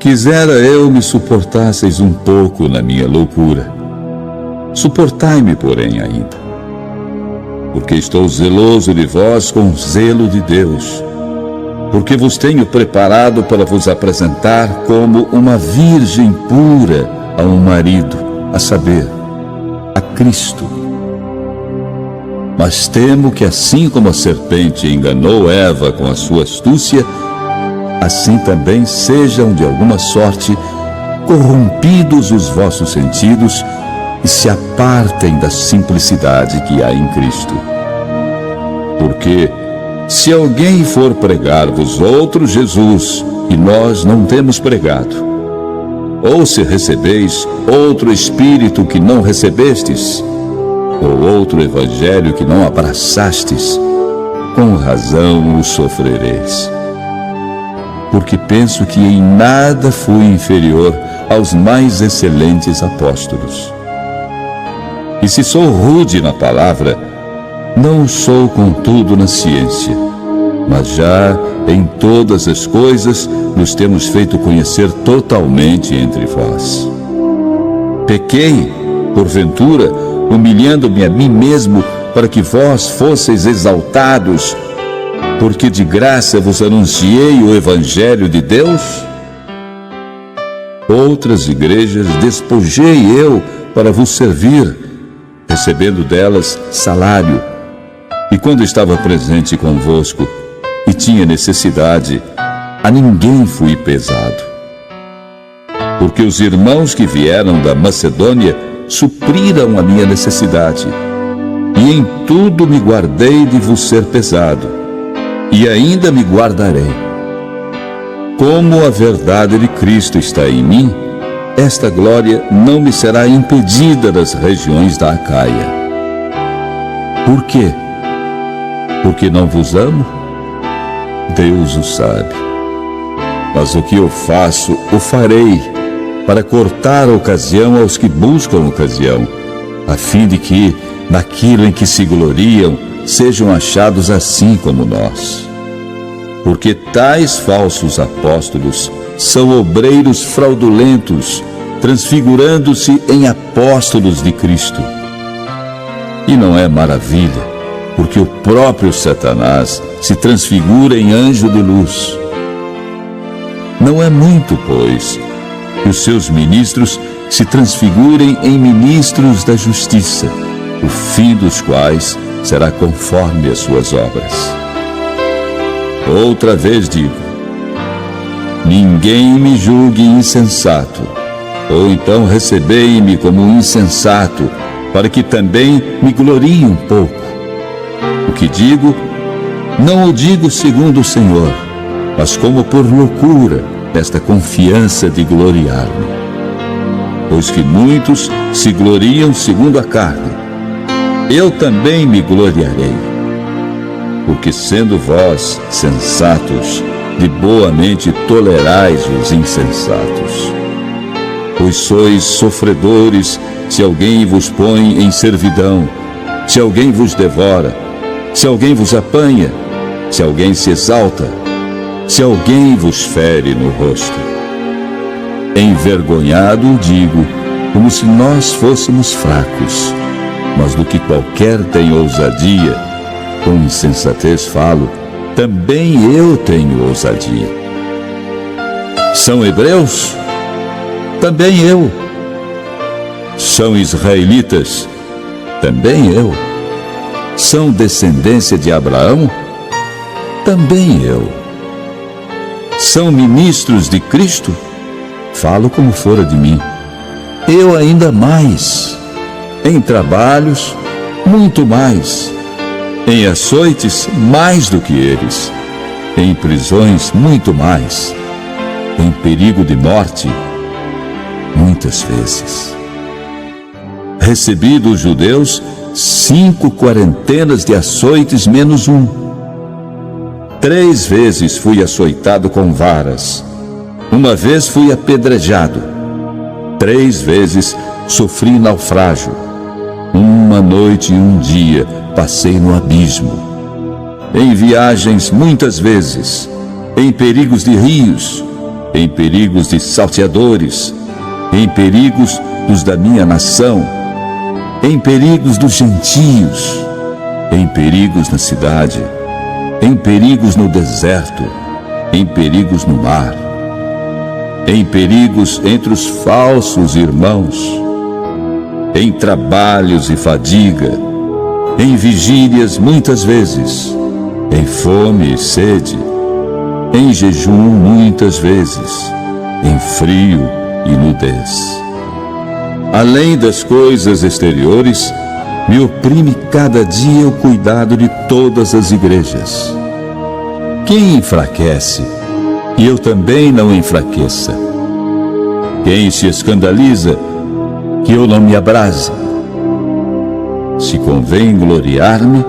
Quisera eu me suportasseis um pouco na minha loucura. Suportai-me, porém, ainda, porque estou zeloso de vós com zelo de Deus, porque vos tenho preparado para vos apresentar como uma virgem pura a um marido, a saber, a Cristo. Mas temo que, assim como a serpente enganou Eva com a sua astúcia, assim também sejam de alguma sorte corrompidos os vossos sentidos e se apartem da simplicidade que há em Cristo. Porque se alguém for pregar-vos outro Jesus que nós não temos pregado, ou se recebeis outro Espírito que não recebestes, ou outro Evangelho que não abraçastes, com razão o sofrereis. Porque penso que em nada fui inferior aos mais excelentes apóstolos. E se sou rude na palavra, não o sou contudo na ciência, mas já em todas as coisas nos temos feito conhecer totalmente entre vós. Pequei, porventura, humilhando-me a mim mesmo, para que vós fosseis exaltados, porque de graça vos anunciei o Evangelho de Deus? Outras igrejas despojei eu para vos servir, recebendo delas salário. E quando estava presente convosco e tinha necessidade, a ninguém fui pesado. Porque os irmãos que vieram da Macedônia supriram a minha necessidade, e em tudo me guardei de vos ser pesado, e ainda me guardarei. Como a verdade de Cristo está em mim, esta glória não me será impedida das regiões da Acaia. Por quê? Porque não vos amo? Deus o sabe. Mas o que eu faço, o farei, para cortar a ocasião aos que buscam ocasião, a fim de que, naquilo em que se gloriam, sejam achados assim como nós. Porque tais falsos apóstolos são obreiros fraudulentos, transfigurando-se em apóstolos de Cristo. E não é maravilha, porque o próprio Satanás se transfigura em anjo de luz. Não é muito, pois, que os seus ministros se transfigurem em ministros da justiça, o fim dos quais será conforme as suas obras. Outra vez digo: ninguém me julgue insensato, ou então recebei-me como um insensato, para que também me glorie um pouco. O que digo, não o digo segundo o Senhor, mas como por loucura, nesta confiança de gloriar-me. Pois que muitos se gloriam segundo a carne, eu também me gloriarei. Porque sendo vós sensatos, de boa mente tolerais os insensatos. Pois sois sofredores se alguém vos põe em servidão, se alguém vos devora, se alguém vos apanha, se alguém se exalta, se alguém vos fere no rosto. Envergonhado digo, como se nós fôssemos fracos, mas do que qualquer tem ousadia, com insensatez falo, também eu tenho ousadia. São hebreus? Também eu. São israelitas? Também eu. São descendência de Abraão? Também eu. São ministros de Cristo? Falo como fora de mim. Eu ainda mais. Em trabalhos, muito mais. Em açoites, mais do que eles. Em prisões, muito mais. Em perigo de morte, muitas vezes. Recebi dos judeus 5 quarentenas de açoites menos um. 3 vezes fui açoitado com varas. 1 vez fui apedrejado. 3 vezes sofri naufrágio. 1 noite e 1 dia passei no abismo. Em viagens muitas vezes, em perigos de rios, em perigos de salteadores, em perigos dos da minha nação, em perigos dos gentios, em perigos na cidade, em perigos no deserto, em perigos no mar, em perigos entre os falsos irmãos, em trabalhos e fadiga, em vigílias muitas vezes, em fome e sede, em jejum muitas vezes, em frio e nudez. Além das coisas exteriores, me oprime cada dia o cuidado de todas as igrejas. Quem enfraquece, e eu também não enfraqueça. Quem se escandaliza, que eu não me abrase. Se convém gloriar-me,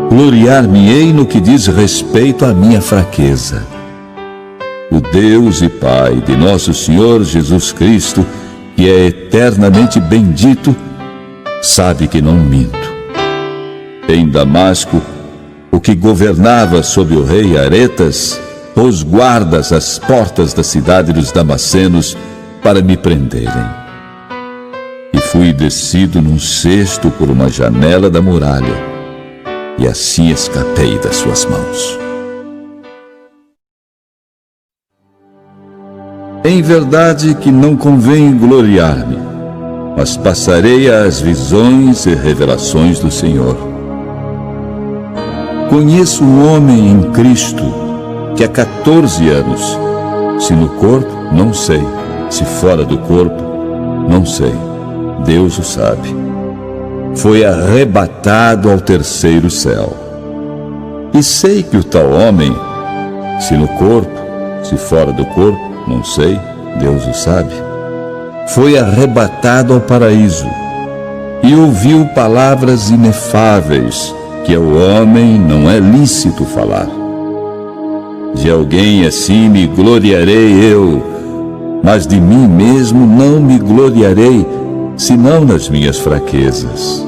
gloriar-me-ei no que diz respeito à minha fraqueza. O Deus e Pai de nosso Senhor Jesus Cristo, que é eternamente bendito, sabe que não minto. Em Damasco, o que governava sobre o rei Aretas pôs guardas às portas da cidade dos Damascenos para me prenderem. E fui descido num cesto por uma janela da muralha, e assim escapei das suas mãos. Em verdade que não convém gloriar-me, mas passarei às visões e revelações do Senhor. Conheço um homem em Cristo que há 14 anos, se no corpo, não sei, se fora do corpo, não sei, Deus o sabe, foi arrebatado ao terceiro céu. E sei que o tal homem, se no corpo, se fora do corpo, não sei, Deus o sabe, foi arrebatado ao paraíso e ouviu palavras inefáveis que ao homem não é lícito falar. De alguém assim me gloriarei eu, mas de mim mesmo não me gloriarei, senão nas minhas fraquezas.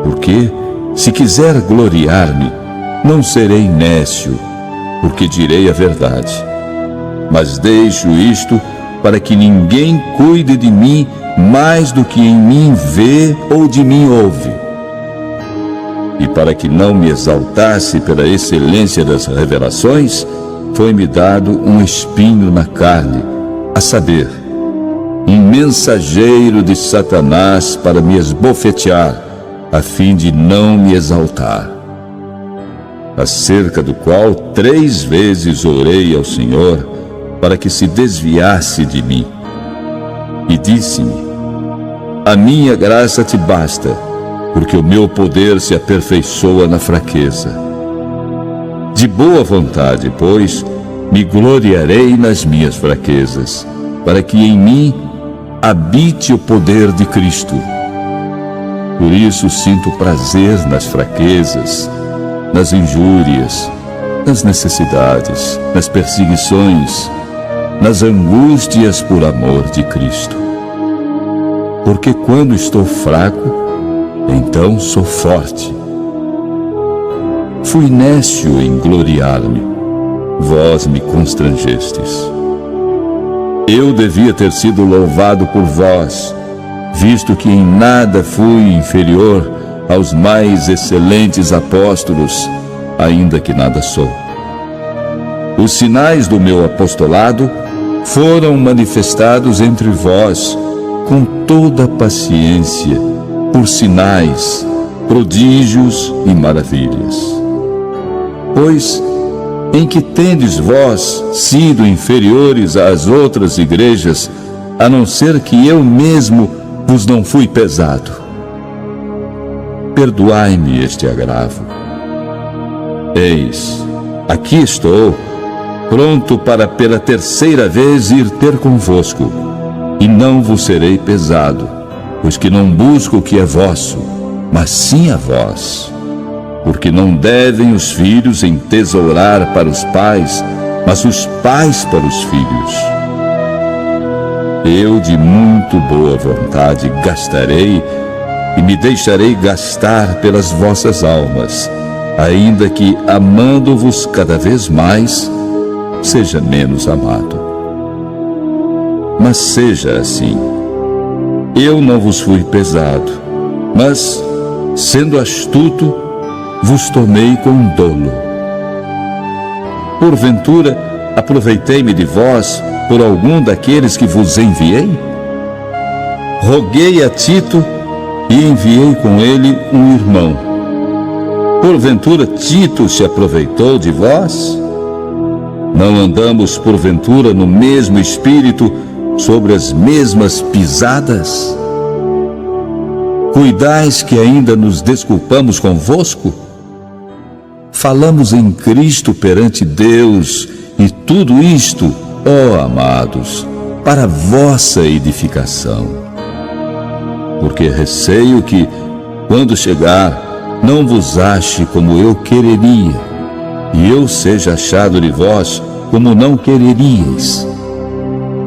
Porque, se quiser gloriar-me, não serei nécio, porque direi a verdade. Mas deixo isto para que ninguém cuide de mim mais do que em mim vê ou de mim ouve. E para que não me exaltasse pela excelência das revelações, foi-me dado um espinho na carne, a saber, um mensageiro de Satanás para me esbofetear, a fim de não me exaltar. Acerca do qual 3 vezes orei ao Senhor, para que se desviasse de mim. E disse-me: a minha graça te basta, porque o meu poder se aperfeiçoa na fraqueza. De boa vontade, pois, me gloriarei nas minhas fraquezas, para que em mim habite o poder de Cristo. Por isso sinto prazer nas fraquezas, nas injúrias, nas necessidades, nas perseguições, nas angústias por amor de Cristo. Porque quando estou fraco, então sou forte. Fui nécio em gloriar-me, vós me constrangestes. Eu devia ter sido louvado por vós, visto que em nada fui inferior aos mais excelentes apóstolos, ainda que nada sou. Os sinais do meu apostolado foram manifestados entre vós com toda paciência, por sinais, prodígios e maravilhas. Pois, em que tendes vós sido inferiores às outras igrejas, a não ser que eu mesmo vos não fui pesado? Perdoai-me este agravo. Eis, aqui estou, pronto para pela 3ª vez ir ter convosco, e não vos serei pesado, pois que não busco o que é vosso, mas sim a vós. Porque não devem os filhos entesourar para os pais, mas os pais para os filhos. Eu de muito boa vontade gastarei, e me deixarei gastar pelas vossas almas, ainda que, amando-vos cada vez mais, seja menos amado. mas seja assim. Eu não vos fui pesado, mas, sendo astuto, vos tomei com dolo. Porventura, aproveitei-me de vós por algum daqueles que vos enviei? Roguei a Tito e enviei com ele um irmão. Porventura, Tito se aproveitou de vós? Não andamos, porventura, no mesmo espírito, sobre as mesmas pisadas? Cuidais que ainda nos desculpamos convosco? Falamos em Cristo perante Deus, e tudo isto, ó amados, para vossa edificação. Porque receio que, quando chegar, não vos ache como eu quereria, e eu seja achado de vós como não quereríeis.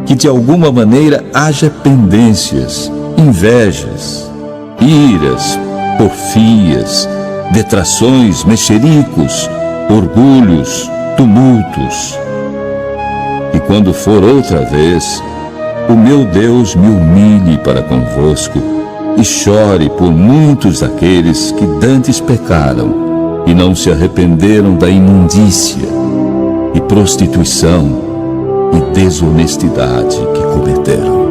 Que de alguma maneira haja pendências, invejas, iras, porfias, detrações, mexericos, orgulhos, tumultos. E quando for outra vez, o meu Deus me humilhe para convosco e chore por muitos daqueles que dantes pecaram e não se arrependeram da imundícia e prostituição e desonestidade que cometeram.